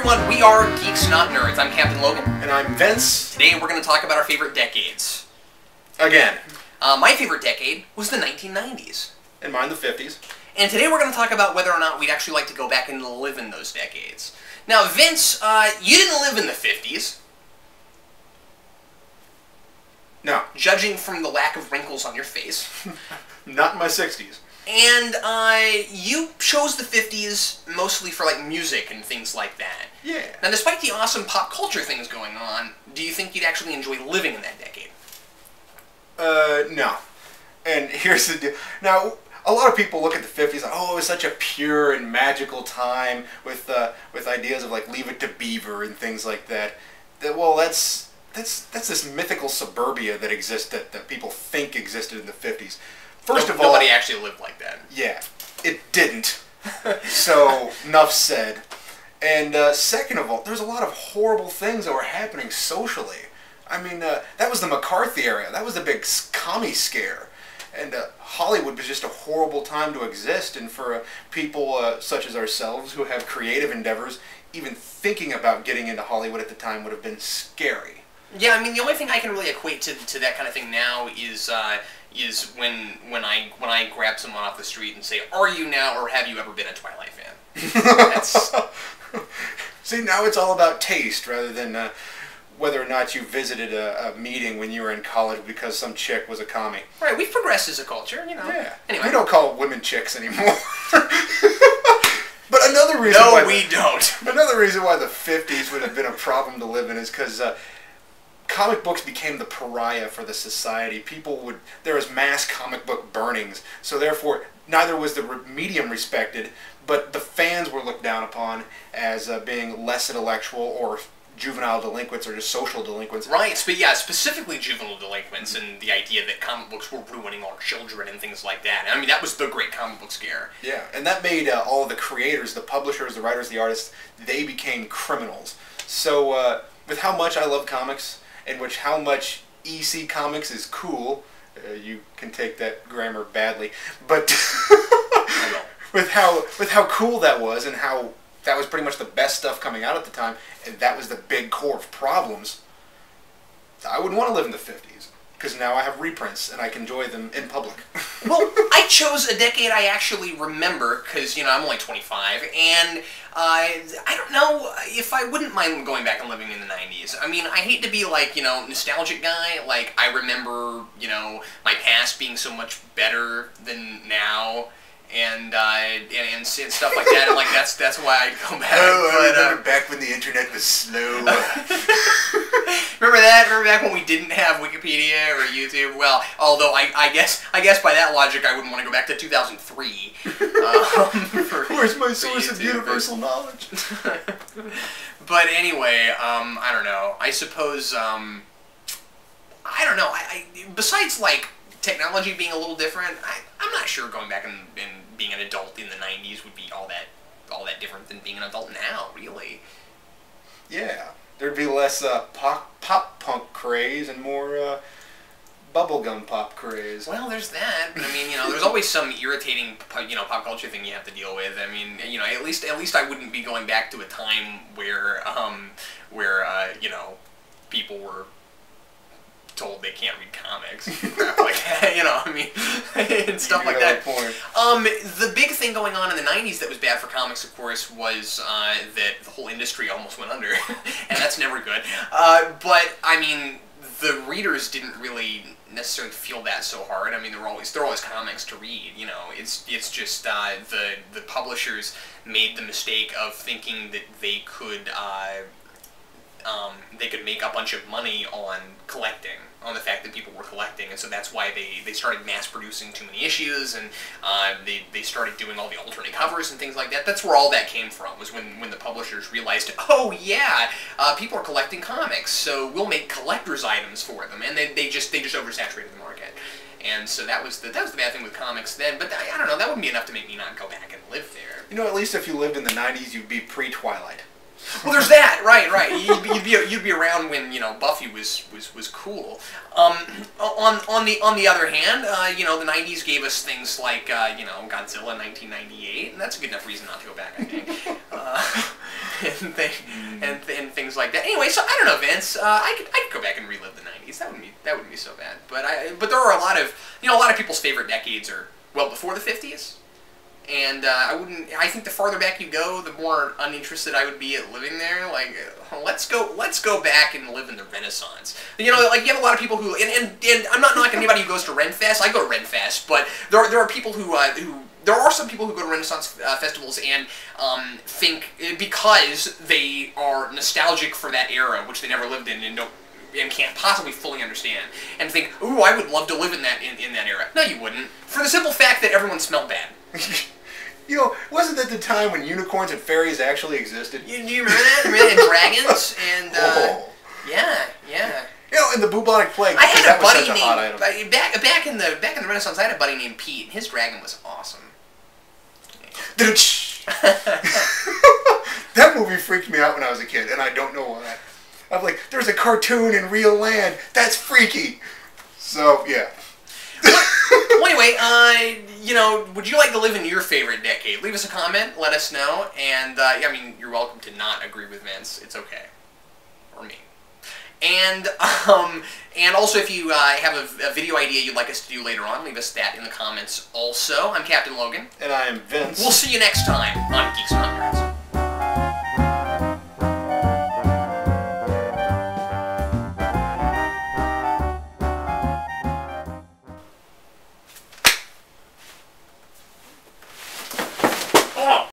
everyone, we are Geeks Not Nerds. I'm Captain Logan. And I'm Vince. Today we're going to talk about our favorite decades. Again. My favorite decade was the 1990s. And mine the 50s. And today we're going to talk about whether or not we'd actually like to go back and live in those decades. Now, Vince, you didn't live in the 50s. No. Judging from the lack of wrinkles on your face. Not in my 60s. And you chose the 50s mostly for like music and things like that. Yeah. Now, despite the awesome pop culture things going on, do you think you'd actually enjoy living in that decade? No. And here's the deal. Now, a lot of people look at the 50s like, oh, it was such a pure and magical time with ideas of like Leave It to Beaver and things like that. Well, that's this mythical suburbia that exists that people think existed in the 50s. First of all, nobody actually lived like that. Yeah, it didn't. So, enough said. And second of all, there's a lot of horrible things that were happening socially. I mean, that was the McCarthy era. That was the big commie scare. And Hollywood was just a horrible time to exist. And for people such as ourselves who have creative endeavors, even thinking about getting into Hollywood at the time would have been scary. Yeah, I mean, the only thing I can really equate to that kind of thing now is when I grab someone off the street and say, "Are you now, or have you ever been a Twilight fan?" That's... See, now it's all about taste rather than whether or not you visited a meeting when you were in college because some chick was a commie. Right, we've progressed as a culture, you know. Yeah. Anyway. We don't call women chicks anymore. But another reason no, we don't. Another reason why the 50s would have been a problem to live in is because comic books became the pariah for the society. There was mass comic book burnings, so therefore neither was the medium respected, but the fans were looked down upon as being less intellectual or juvenile delinquents or just social delinquents. Right, but yeah, specifically juvenile delinquents and the idea that comic books were ruining our children and things like that. I mean, that was the great comic book scare. Yeah, and that made all of the creators, the publishers, the writers, the artists, they became criminals. So with how much I love comics, and how much EC Comics is cool, you can take that grammar badly, but with how cool that was and how that was pretty much the best stuff coming out at the time, and that was the big core of problems, I wouldn't want to live in the 50s, because now I have reprints and I can enjoy them in public. Well, I chose a decade I actually remember, because, you know, I'm only 25, and I don't know if I wouldn't mind going back and living in the 90s. I mean, I hate to be, like, you know, nostalgic guy. Like, I remember, you know, my past being so much better than now, and stuff like that, and, like, that's why I'd go back. Oh, I remember back when the internet was slow. Remember that? Remember back when we didn't have Wikipedia or YouTube? Well, although I guess by that logic, I wouldn't want to go back to 2003. Where's my source of universal knowledge? But anyway, I don't know. I suppose, I don't know. Besides, like, technology being a little different, I'm not sure going back and being an adult in the 90s would be all that different than being an adult now, really. Yeah. There'd be less pop punk craze and more bubblegum pop craze. Well, there's that. But I mean, you know, there's always some irritating, you know, pop culture thing you have to deal with. I mean, you know, at least I wouldn't be going back to a time where you know, people were told they can't read comics, crap like that, you know, I mean, and stuff like that. The big thing going on in the 90s that was bad for comics, of course, was that the whole industry almost went under, and that's never good. But, I mean, the readers didn't really necessarily feel that so hard. I mean, there were always comics to read, you know. It's just the publishers made the mistake of thinking that they could make a bunch of money on collecting, on the fact that people were collecting, and so that's why they started mass-producing too many issues, and they started doing all the alternate covers and things like that. That's where all that came from, was when the publishers realized, oh yeah, people are collecting comics, so we'll make collector's items for them, and they just oversaturated the market. And so that was the bad thing with comics then, but I don't know, that wouldn't be enough to make me not go back and live there. You know, at least if you lived in the 90s, you'd be pre-Twilight. Well, there's that, right. You'd be around when, you know, Buffy was cool. On the other hand, you know, the 90s gave us things like, you know, Godzilla 1998, and that's a good enough reason not to go back, I think. and things like that. Anyway, so I don't know, Vince. I could go back and relive the '90s. That wouldn't be so bad. But there are a lot of people's favorite decades are well before the '50s. And I think the farther back you go, the more uninterested I would be at living there. Like, let's go back and live in the Renaissance. You know, like you have a lot of people who, and I'm not knocking anybody who goes to Renfest. I go to Renfest, but there are people there are some people who go to Renaissance festivals and think because they are nostalgic for that era, which they never lived in and can't possibly fully understand, and think, ooh, I would love to live in that era. No, you wouldn't. For the simple fact that everyone smelled bad. You know, wasn't that the time when unicorns and fairies actually existed? Do you remember that? And dragons and yeah. You know, in the bubonic plague. I had a buddy named back in the Renaissance. I had a buddy named Pete, and his dragon was awesome. That movie freaked me out when I was a kid, and I don't know why. I'm like, there's a cartoon in real land. That's freaky. So yeah. Well, anyway, you know, would you like to live in your favorite decade? Leave us a comment, let us know, and I mean, you're welcome to not agree with Vince. It's okay, or me. And also, if you have a video idea you'd like us to do later on, leave us that in the comments. Also, I'm Captain Logan, and I am Vince. We'll see you next time on Geeks and Hunters.